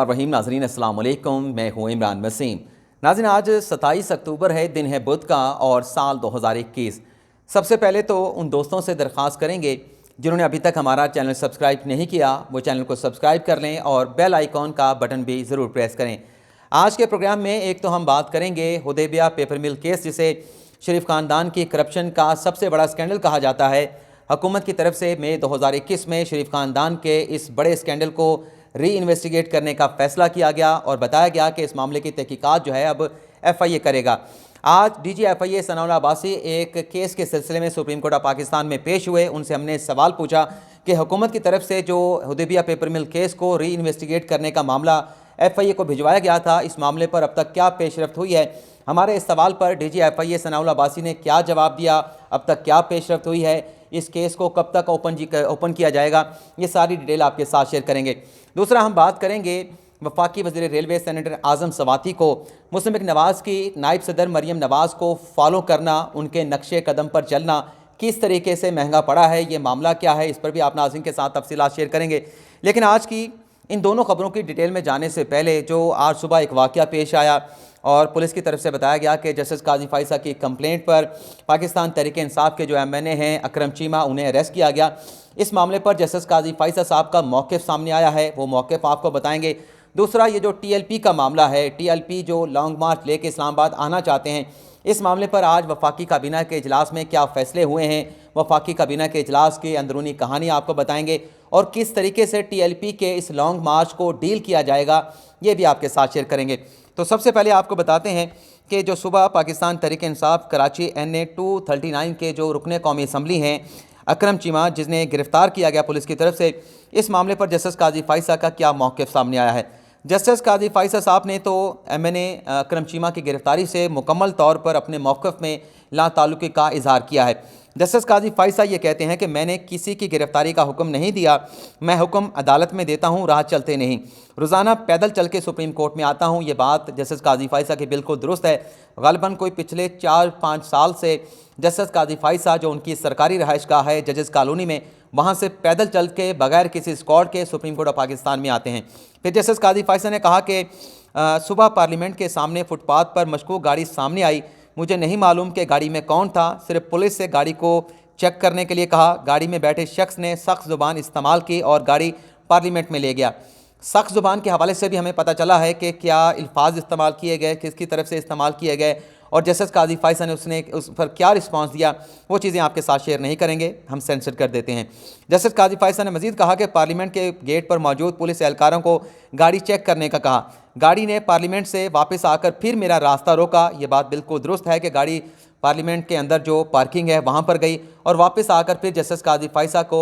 रहीम नाजरीन अस्सलाम वालेकुम, मैं हूँ इमरान वसीम। नाज़रीन, आज 27 अक्टूबर है, दिन है बुध का और साल 2021। सबसे पहले तो उन दोस्तों से दरख्वास्त करेंगे जिन्होंने अभी तक हमारा चैनल सब्सक्राइब नहीं किया, वो चैनल को सब्सक्राइब कर लें और बेल आइकॉन का बटन भी ज़रूर प्रेस करें। आज के प्रोग्राम में एक तो हम बात करेंगे हुदैबिया पेपर मिल केस, जिसे शरीफ ख़ानदान की करप्शन का सबसे बड़ा स्कैंडल कहा जाता है। हुकूमत की तरफ से मई 2021 में शरीफ ख़ानदान के इस बड़े स्कैंडल को री इन्वेस्टिगेट करने का फैसला किया गया और बताया गया कि इस मामले की तहकीकात जो है अब FIA करेगा। आज DG FIA सनाउल्लाह अब्बासी एक केस के सिलसिले में सुप्रीम कोर्ट ऑफ पाकिस्तान में पेश हुए। उनसे हमने सवाल पूछा कि हुकूमत की तरफ से जो हुदैबिया पेपर मिल केस को री इन्वेस्टिगेट करने का मामला FIA को भिजवाया गया था, इस मामले पर अब तक क्या पेशरफ्त हुई है। हमारे इस सवाल पर DG FIA सनाउल्लाह अब्बासी ने क्या जवाब दिया, अब तक क्या पेशरफ्त हुई है, इस केस को कब तक ओपन किया जाएगा, ये सारी डिटेल आपके साथ शेयर करेंगे। दूसरा हम बात करेंगे वफाकी वज़ीर रेलवे सेनेटर आज़म सवाती को मुस्लिम लीग नवाज़ की नायब सदर मरियम नवाज़ को फॉलो करना, उनके नक्शे कदम पर चलना किस तरीके से महंगा पड़ा है, ये मामला क्या है, इस पर भी आप नाज़रीन के साथ तफसीलात शेयर करेंगे। लेकिन आज की इन दोनों खबरों की डिटेल में जाने से पहले जो आज सुबह एक वाक़या पेश आया और पुलिस की तरफ से बताया गया कि जस्टिस काजी फाइसा की कंप्लेंट पर पाकिस्तान तहरीक इंसाफ के जो MNA हैं अकरम चीमा, उन्हें अरेस्ट किया गया। इस मामले पर जस्टिस काजी फाइसा साहब का मौक़िफ़ सामने आया है, वो मौक़िफ़ आपको बताएंगे। दूसरा, ये जो TLP का मामला है, TLP जो लॉन्ग मार्च लेके इस्लामाबाद आना चाहते हैं, इस मामले पर आज वफाकी काबीना के इजलास में क्या फ़ैसले हुए हैं, वफाकी काबीना के इजलास की अंदरूनी कहानी आपको बताएंगे और किस तरीके से TLP के इस लॉन्ग मार्च को डील किया जाएगा, ये भी आपके साथ शेयर करेंगे। तो सबसे पहले आपको बताते हैं कि जो सुबह पाकिस्तान तहरीक इंसाफ कराची NA 239 के जो रुकने कौमी असम्बली हैं अकरम चीमा, जिन्हें गिरफ़्तार किया गया पुलिस की तरफ से, इस मामले पर जस्टिस काजी फाइसा का क्या मौक़िफ़ सामने आया है। जस्टिस काजी फाइसा साहब ने तो MNA अकरम चीमा की गिरफ़्तारी से मुकम्मल तौर पर अपने मौक़िफ़ में लाताल्लुक़ी का इजहार किया है। जस्टिस काजी फाइसा ये कहते हैं कि मैंने किसी की गिरफ़्तारी का हुक्म नहीं दिया, मैं हुक्म अदालत में देता हूँ, राह चलते नहीं। रोज़ाना पैदल चल के सुप्रीम कोर्ट में आता हूँ। ये बात जस्टिस काजी फाइसा की बिल्कुल दुरुस्त है। ग़ालिबन कोई पिछले 4-5 साल से जस्टिस काजी फाइसा जो उनकी सरकारी रहायशगाह है जजेस कॉलोनी में, वहाँ से पैदल चल के बगैर किसी स्कॉट के सुप्रीम कोर्ट ऑफ पाकिस्तान में आते हैं। फिर जस्टिस काजी फाइसा ने कहा कि सुबह पार्लियामेंट के सामने फुटपाथ पर मशकूक गाड़ी सामने आई, मुझे नहीं मालूम कि गाड़ी में कौन था, सिर्फ पुलिस से गाड़ी को चेक करने के लिए कहा। गाड़ी में बैठे शख्स ने सख्त ज़ुबान इस्तेमाल की और गाड़ी पार्लियामेंट में ले गया। सख्त ज़ुबान के हवाले से भी हमें पता चला है कि क्या अल्फाज इस्तेमाल किए गए, किसकी तरफ से इस्तेमाल किए गए और जस्टिस काजी फाइसा ने उस पर क्या रिस्पांस दिया, वो चीज़ें आपके साथ शेयर नहीं करेंगे, हम सेंसर कर देते हैं। जस्टिस काजी फाइसा ने मज़ीद कहा कि पार्लियामेंट के गेट पर मौजूद पुलिस एहलकारों को गाड़ी चेक करने का कहा। गाड़ी ने पार्लियामेंट से वापस आकर फिर मेरा रास्ता रोका। ये बात बिल्कुल दुरुस्त है कि गाड़ी पार्लियामेंट के अंदर जो पार्किंग है वहाँ पर गई और वापस आकर फिर जस्टिस काजी फाइसा को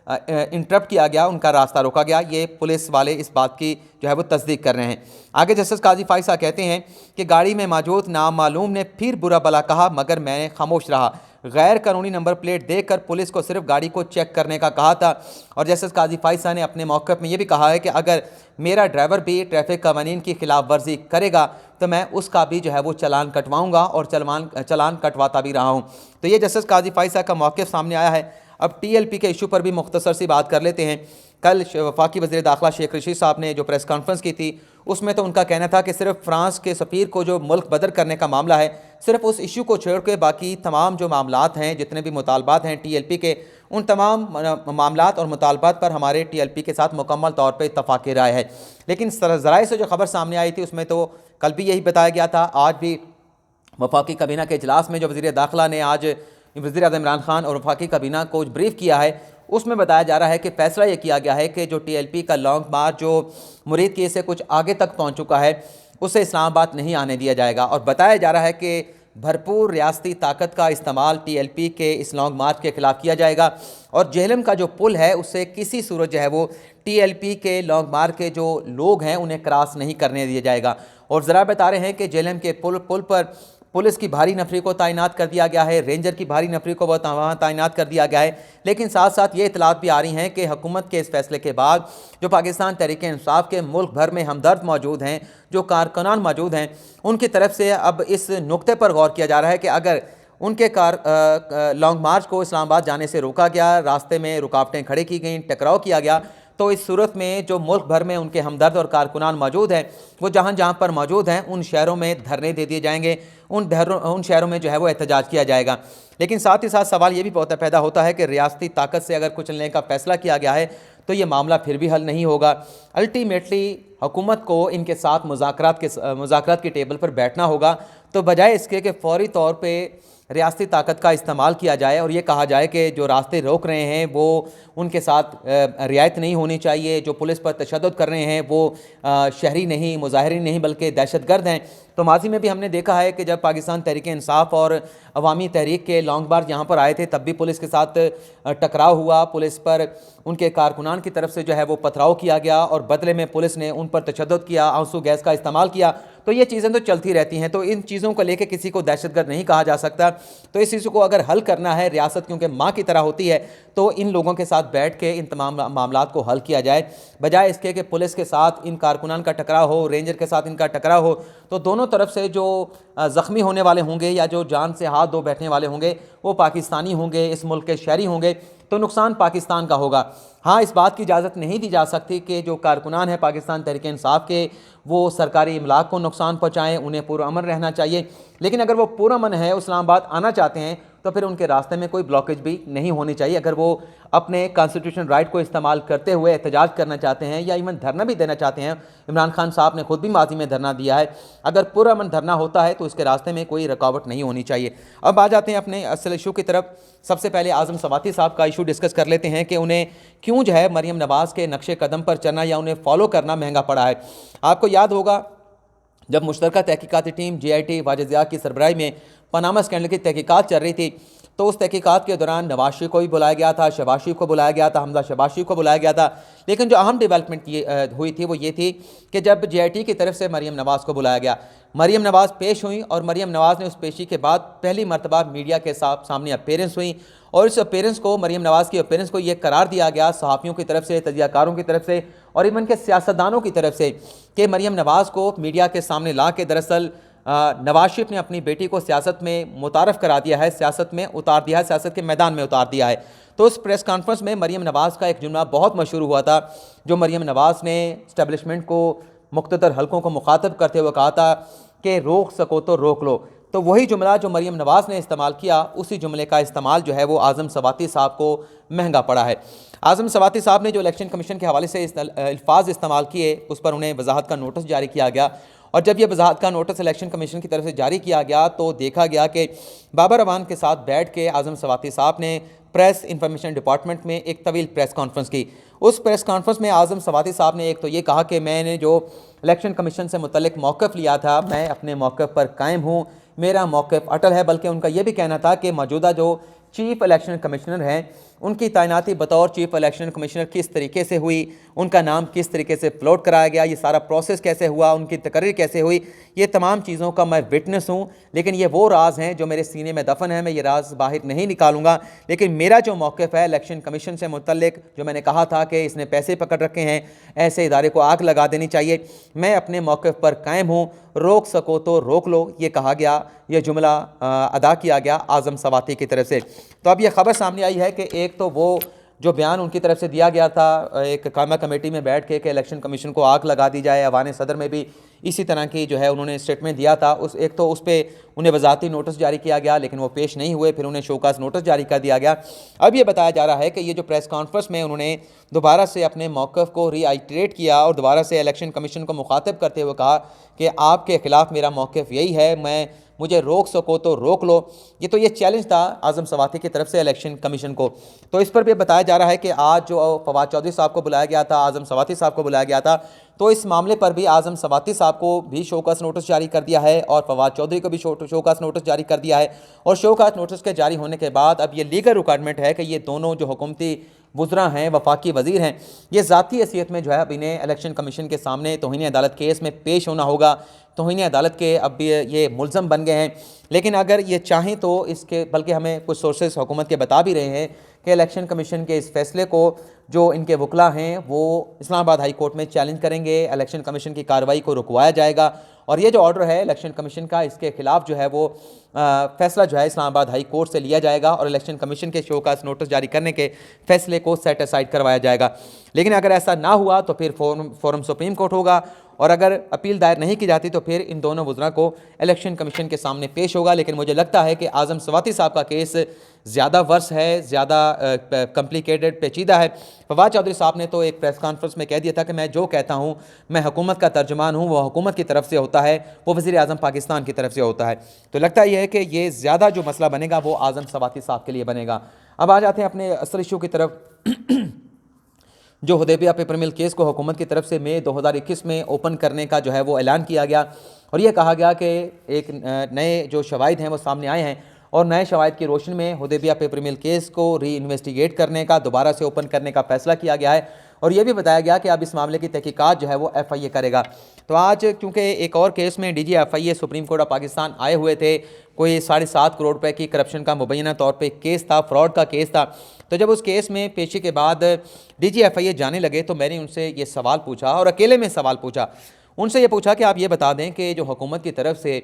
इंटरप्ट किया गया, उनका रास्ता रोका गया। ये पुलिस वाले इस बात की जो है वो तस्दीक कर रहे हैं। आगे जस्टिस काजी फाइसा कहते हैं कि गाड़ी में मौजूद नामालूम ने फिर बुरा भला कहा मगर मैंने खामोश रहा। गैर कानूनी नंबर प्लेट देखकर पुलिस को सिर्फ गाड़ी को चेक करने का कहा था। और जस्टिस काजी फाइसा ने अपने मौक़िफ़ में ये भी कहा है कि अगर मेरा ड्राइवर भी ट्रैफिक कवानीन की खिलाफ वर्जी करेगा तो मैं उसका भी जो है वो चालान कटवाऊँगा और चालान कटवाता भी रहा हूँ। तो ये जस्टिस काजी फाइसा का मौक़िफ़ सामने आया है। अब TLP के इशू पर भी मुख्तसर सी बात कर लेते हैं। कल वफाकी वज़ीर दाखिला शेख रशीद साहब ने जो प्रेस कॉन्फ्रेंस की थी, उसमें तो उनका कहना था कि सिर्फ फ्रांस के सफ़ीर को जो मुल्क बदर करने का मामला है, सिर्फ उस इशू को छोड़ के बाकी तमाम जो मामलात हैं, जितने भी मुतालबात हैं TLP के, उन तमाम मामलात और मुतालबात पर हमारे TLP के साथ मुकम्मल तौर पर इत्तफ़ाक़ राय है। लेकिन ज़राए से जो खबर सामने आई थी उसमें तो कल भी यही बताया गया था। आज भी वफाकी काबीना के इजलास में जो वज़ीर दाखिला ने आज वज़ीर आज़म इमरान खान और वफाकी काबीना को ब्रीफ़ किया है, उसमें बताया जा रहा है कि फ़ैसला ये किया गया है कि जो TLP का लॉन्ग मार्च जो मुरीद केस से कुछ आगे तक पहुंच चुका है, उसे इस्लामाबाद नहीं आने दिया जाएगा। और बताया जा रहा है कि भरपूर रियासती ताकत का इस्तेमाल TLP के इस लॉन्ग मार्च के ख़िलाफ़ किया जाएगा और जेहलम का जो पुल है उससे किसी सूरत जो है वो TLP के लॉन्ग मार्च के जो लोग हैं उन्हें क्रॉस नहीं करने दिया जाएगा। और ज़रा बता रहे हैं कि जेहलम के पुल पर पुलिस की भारी नफरी को तैनात कर दिया गया है, रेंजर की भारी नफरी को वहाँ तैनात कर दिया गया है। लेकिन साथ साथ ये इतलात भी आ रही हैं कि हुकूमत के इस फैसले के बाद जो पाकिस्तान तहरीक इंसाफ के मुल्क भर में हमदर्द मौजूद हैं, जो कारकुनान मौजूद हैं, उनकी तरफ से अब इस नुक्ते पर गौर किया जा रहा है कि अगर उनके लॉन्ग मार्च को इस्लामाबाद जाने से रोका गया, रास्ते में रुकावटें खड़ी की गई, टकराव किया गया, तो इस सूरत में जो मुल्क भर में उनके हमदर्द और कारकुनान मौजूद हैं, वो जहाँ जहाँ पर मौजूद हैं उन शहरों में धरने दे दिए जाएंगे, उन शहरों में जो है वो एहतजाज किया जाएगा। लेकिन साथ ही साथ सवाल ये भी बहुत पैदा होता है कि रियासती ताकत से अगर कुचलने का फैसला किया गया है तो ये मामला फिर भी हल नहीं होगा। अल्टीमेटली हुकूमत को इनके साथ मुज़ाकरात की टेबल पर बैठना होगा, तो बजाय इसके कि फौरी तौर पर रियासती ताकत का इस्तेमाल किया जाए और ये कहा जाए कि जो रास्ते रोक रहे हैं वो उनके साथ रियायत नहीं होनी चाहिए, जो पुलिस पर तशद्दुद कर रहे हैं वो शहरी नहीं, मुजाहिरीन नहीं बल्कि दहशतगर्द हैं। तो माजी में भी हमने देखा है कि जब पाकिस्तान तहरीक इंसाफ और अवामी तहरीक के लॉन्ग मार्च यहाँ पर आए थे तब भी पुलिस के साथ टकराव हुआ, पुलिस पर उनके कारकुनान की तरफ से जो है वो पथराव किया गया और बदले में पुलिस ने उन पर तशद्दुद किया, आंसू गैस का इस्तेमाल किया। तो ये चीज़ें तो चलती रहती हैं, तो इन चीज़ों को लेकर किसी को दहशतगर्द नहीं कहा जा सकता। तो इस चीज़ को अगर हल करना है, रियासत क्योंकि माँ की तरह होती है, तो इन लोगों के साथ बैठ के इन तमाम मामलात को हल किया जाए, बजाय इसके कि पुलिस के साथ इन कारकुनान का टकराव हो, रेंजर के साथ इनका टकराव हो। तो दोनों तरफ से जो ज़ख्मी होने वाले होंगे या जो जान से हाथ धो बैठने वाले होंगे वो पाकिस्तानी होंगे, इस मुल्क के शहरी होंगे, तो नुकसान पाकिस्तान का होगा। हाँ, इस बात की इजाज़त नहीं दी जा सकती कि जो कारकुनान है पाकिस्तान तहरीक इंसाफ के वो सरकारी इमलाक को नुकसान पहुँचाएँ, उन्हें पुरअमन रहना चाहिए। लेकिन अगर वो पुरअमन है, इस्लामाबाद आना चाहते हैं, तो फिर उनके रास्ते में कोई ब्लॉकेज भी नहीं होनी चाहिए। अगर वो अपने कॉन्स्टिट्यूशन राइट को इस्तेमाल करते हुए एहतजाज करना चाहते हैं या इवन धरना भी देना चाहते हैं, इमरान खान साहब ने खुद भी माजी में धरना दिया है, अगर पुरअमन धरना होता है तो इसके रास्ते में कोई रुकावट नहीं होनी चाहिए। अब आ जाते हैं अपने असल इशू की तरफ। सबसे पहले आज़म सवाती साहब का इशू डिस्कस कर लेते हैं कि उन्हें क्यों जो है मरीम नवाज़ के नक्शे कदम पर चलना या उन्हें फॉलो करना महंगा पड़ा है। आपको याद होगा जब मुश्तरका तहकीकाती टीम JIT वाजिद ज़िया की सरबराही में पनामा स्कैंडल की तहकीकात चल रही थी, तो उस तहकीकात के दौरान नवाज शरीफ को भी बुलाया गया था, शहबाज शरीफ को बुलाया गया था, हमजा शहबाज शरीफ को बुलाया गया था। लेकिन जो अहम डेवलपमेंट हुई थी वो ये थी कि जब JIT की तरफ से मरीम नवाज़ को बुलाया गया, मरीम नवाज़ पेश हुई और मरीम नवाज़ ने उस पेशी के बाद पहली मरतबा मीडिया के सामने अपीयरेंस हुई और इस अपीयरेंस को, मरीम नवाज़ की अपीयरेंस को ये करार दिया गया सहाफ़ियों की तरफ से, तजियाकारों की तरफ से और इवन के सियासतदानों की तरफ से कि मरीम नवाज़ को मीडिया के सामने ला के दरअसल नवाज शरीफ ने अपनी बेटी को सियासत में मुतारफ़ करा दिया है, सियासत में उतार दिया है, सियासत के मैदान में उतार दिया है। तो उस प्रेस कॉन्फ्रेंस में मरीम नवाज़ का एक जुमला बहुत मशहूर हुआ था, जो मरीम नवाज़ ने इस्टेब्लिशमेंट को, मुख्तदर हलकों को मुखातब करते हुए कहा था कि रोक सको तो रोक लो। तो वही जुमला जो मरीम नवाज़ ने इस्तेमाल किया, उसी जुमले का इस्तेमाल जो है वो आज़म सवाती साहब को महंगा पड़ा है। आज़म सवाती साहब ने जो इलेक्शन कमीशन के हवाले से अल्फाज इस्तेमाल किए, उस पर उन्हें वजाहत का नोटिस जारी किया गया और जब यह वजाहत का नोटिस इलेक्शन कमीशन की तरफ से जारी किया गया तो देखा गया कि बाबर अवान के साथ बैठ के आज़म सवाती साहब ने प्रेस इंफॉर्मेशन डिपार्टमेंट में एक तवील प्रेस कॉन्फ्रेंस की। उस प्रेस कॉन्फ्रेंस में आज़म सवाती साहब ने एक तो ये कहा कि मैंने जो इलेक्शन कमीशन से मुतल्लिक मौक़िफ़ लिया था, मैं अपने मौक़िफ़ पर कायम हूँ, मेरा मौक़िफ़ अटल है। बल्कि उनका यह भी कहना था कि मौजूदा जो चीफ़ इलेक्शन कमिश्नर हैं, उनकी तैनाती बतौर चीफ़ इलेक्शन कमिश्नर किस तरीके से हुई, उनका नाम किस तरीके से फ्लोट कराया गया, ये सारा प्रोसेस कैसे हुआ, उनकी तकरीर कैसे हुई, ये तमाम चीज़ों का मैं विटनेस हूँ। लेकिन ये वो राज हैं जो मेरे सीने में दफन है, मैं ये राज बाहर नहीं निकालूंगा। लेकिन मेरा जो मौक़िफ़ है इलेक्शन कमीशन से मुतल्लिक, जो मैंने कहा था कि इसने पैसे पकड़ रखे हैं, ऐसे इदारे को आग लगा देनी चाहिए, मैं अपने मौक़िफ़ पर कायम हूँ, रोक सको तो रोक लो, ये कहा गया, यह जुमला अदा किया गया आज़म सवाती की तरफ से। तो अब यह ख़बर सामने आई है कि एक तो वो जो बयान उनकी तरफ से दिया गया था एक कायमा कमेटी में बैठ के कि इलेक्शन कमीशन को आग लगा दी जाए, अवान सदर में भी इसी तरह की जो है उन्होंने स्टेटमेंट दिया था। एक तो उस पर उन्हें वजाती नोटिस जारी किया गया लेकिन वो पेश नहीं हुए, फिर उन्हें शोकास नोटिस जारी कर दिया गया। अब ये बताया जा रहा है कि ये जो प्रेस कॉन्फ्रेंस में उन्होंने दोबारा से अपने मौक़िफ़ को रीआइटरेट किया और दोबारा से इलेक्शन कमीशन को मुखातिब करते हुए कहा कि आपके ख़िलाफ़ मेरा मौक़िफ़ यही है, मुझे रोक सको तो रोक लो। ये चैलेंज था आज़म सवाती की तरफ से इलेक्शन कमीशन को। तो इस पर भी बताया जा रहा है कि आज जो फवाद चौधरी साहब को बुलाया गया था, आज़म सवाती साहब को बुलाया गया था, तो इस मामले पर भी आज़म सवाती साहब को भी शोकास नोटिस जारी कर दिया है और फवाद चौधरी को भी शोकास नोटिस जारी कर दिया है। और शोकास नोटिस के जारी होने के बाद अब ये लीगल रिक्वायरमेंट है कि ये दोनों जो हुकूमती वज़रा हैं, वफाकी वज़ीर हैं, ये ज़ाती हैसियत में जो है अब इन्हें इलेक्शन कमीशन के सामने तौहीन अदालत केस में पेश होना होगा। तौहीन अदालत के अब ये मुल्ज़म बन गए हैं। लेकिन अगर ये चाहें तो इसके, बल्कि हमें कुछ सोर्सेस हुकूमत के बता भी रहे हैं कि इलेक्शन कमीशन के इस फैसले को जो इनके वकला हैं वो इस्लामाबाद हाई कोर्ट में चैलेंज करेंगे, इलेक्शन कमीशन की कार्रवाई को रुकवाया जाएगा और ये जो ऑर्डर है इलेक्शन कमीशन का, इसके खिलाफ जो है वो फैसला जो है इस्लामाबाद हाई कोर्ट से लिया जाएगा और इलेक्शन कमीशन के शोकास नोटिस जारी करने के फैसले को सेट असाइड करवाया जाएगा। लेकिन अगर ऐसा ना हुआ तो फिर फोरम सुप्रीम कोर्ट होगा, और अगर अपील दायर नहीं की जाती तो फिर इन दोनों वज़रा को इलेक्शन कमीशन के सामने पेश होगा। लेकिन मुझे लगता है कि आज़म स्वाति साहब का केस ज़्यादा वर्स है, ज़्यादा कम्प्लिकेटेड, पेचीदा है। फवाद चौधरी साहब ने तो एक प्रेस कॉन्फ्रेंस में कह दिया था कि मैं जो कहता हूँ मैं हुकूमत का तर्जुमान हूँ, वो हुकूमत की तरफ से होता है, वो वज़ीर आज़म पाकिस्तान की तरफ से होता है। तो लगता यह है कि ये ज़्यादा जो मसला बनेगा वो आज़म स्वाति साहब के लिए बनेगा। अब आ जाते हैं अपने असल इशू की तरफ। जो हुदैबिया पेपर मिल केस को हुकूमत की तरफ से मई 2021 में ओपन करने का जो है वो ऐलान किया गया, और ये कहा गया कि एक नए जो शवाहिद हैं वो सामने आए हैं, और नए शवाहिद की रोशनी में हुदैबिया पेपर मिल केस को री इन्वेस्टिगेट करने का, दोबारा से ओपन करने का फ़ैसला किया गया है। और यह भी बताया गया कि अब इस मामले की तहकीकात जो है वो FIA करेगा। तो आज क्योंकि एक और केस में DG FIA supreme court of Pakistan आए हुए थे, कोई 7.5 करोड़ रुपए की करप्शन का मुबैना तौर पे केस था, फ्रॉड का केस था। तो जब उस केस में पेशी के बाद DG FIA जाने लगे तो मैंने उनसे ये सवाल पूछा, और अकेले में सवाल पूछा, उनसे ये पूछा कि आप ये बता दें कि जो हुकूमत की तरफ से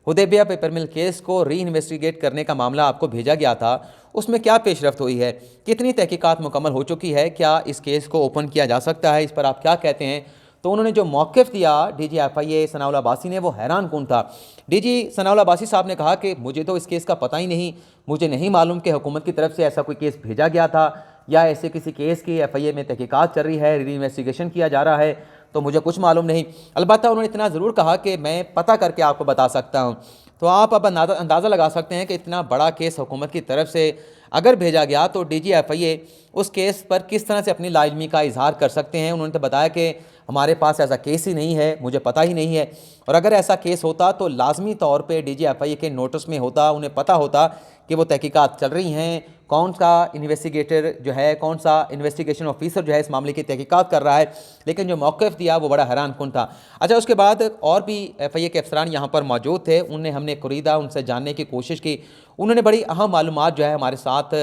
हुदैबिया पेपर मिल केस को री इन्वेस्टिगेट करने का मामला आपको भेजा गया था, उसमें क्या पेशरफ्त हुई है, कितनी तहकीकात मुकम्मल हो चुकी है, क्या इस केस को ओपन किया जा सकता है, इस पर आप क्या कहते हैं। तो उन्होंने जो मौक़िफ़ दिया DG FIA सनाउल अब्बासी ने, वो हैरान कुन था। DG सनाउल अब्बासी साहब ने कहा कि मुझे तो इस केस का पता ही नहीं, मुझे नहीं मालूम कि हुकूमत की तरफ से ऐसा कोई केस भेजा गया था या ऐसे किसी केस की FIA में तहकीकात चल रही है, री इन्वेस्टिगेशन किया जा रहा है, तो मुझे कुछ मालूम नहीं। अलबत्ता उन्होंने इतना ज़रूर कहा कि मैं पता करके आपको बता सकता हूँ। तो आप अब अंदाज़ा लगा सकते हैं कि इतना बड़ा केस हुकूमत की तरफ से अगर भेजा गया तो DG FIA उस केस पर किस तरह से अपनी लाइलमी का इजहार कर सकते हैं। उन्होंने तो बताया कि हमारे पास ऐसा केस ही नहीं है, मुझे पता ही नहीं है, और अगर ऐसा केस होता तो लाजमी तौर पे DG FIA के नोटिस में होता, उन्हें पता होता कि वो तहकीकात चल रही हैं, कौन सा इन्वेस्टिगेटर जो है, कौन सा इन्वेस्टिगेशन ऑफिसर जो है इस मामले की तहकीकात कर रहा है। लेकिन जो मौक़िफ़ दिया वो बड़ा हैरान कुन था। अच्छा, उसके बाद और भी FIA के अफसरान यहाँ पर मौजूद थे, उन्हें हमने कुरीदा, उनसे जानने की कोशिश की। उन्होंने बड़ी अहम मालूमात जो है हमारे साथ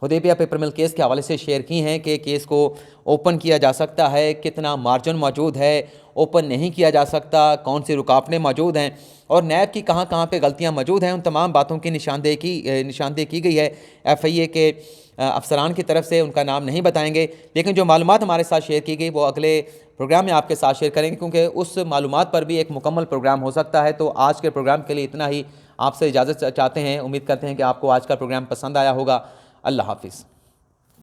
हुदैबिया पेपर मिल केस के हवाले से शेयर की हैं कि केस को ओपन किया जा सकता है, कितना मार्जिन मौजूद है, ओपन नहीं किया जा सकता, कौन सी रुकावटें मौजूद हैं, और नैब की कहाँ कहाँ पे गलतियाँ मौजूद हैं। उन तमाम बातों की निशानदेही की गई है FIA के अफसरान की तरफ से। उनका नाम नहीं बताएंगे, लेकिन जो मालूमात हमारे साथ शेयर की गई वो अगले प्रोग्राम में आपके साथ शेयर करेंगे, क्योंकि उस मालूमात पर भी एक मुकम्मल प्रोग्राम हो सकता है। तो आज के प्रोग्राम के लिए इतना ही, आपसे इजाज़त चाहते हैं। उम्मीद करते हैं कि आपको आज का प्रोग्राम पसंद आया होगा। अल्लाह हाफिज़।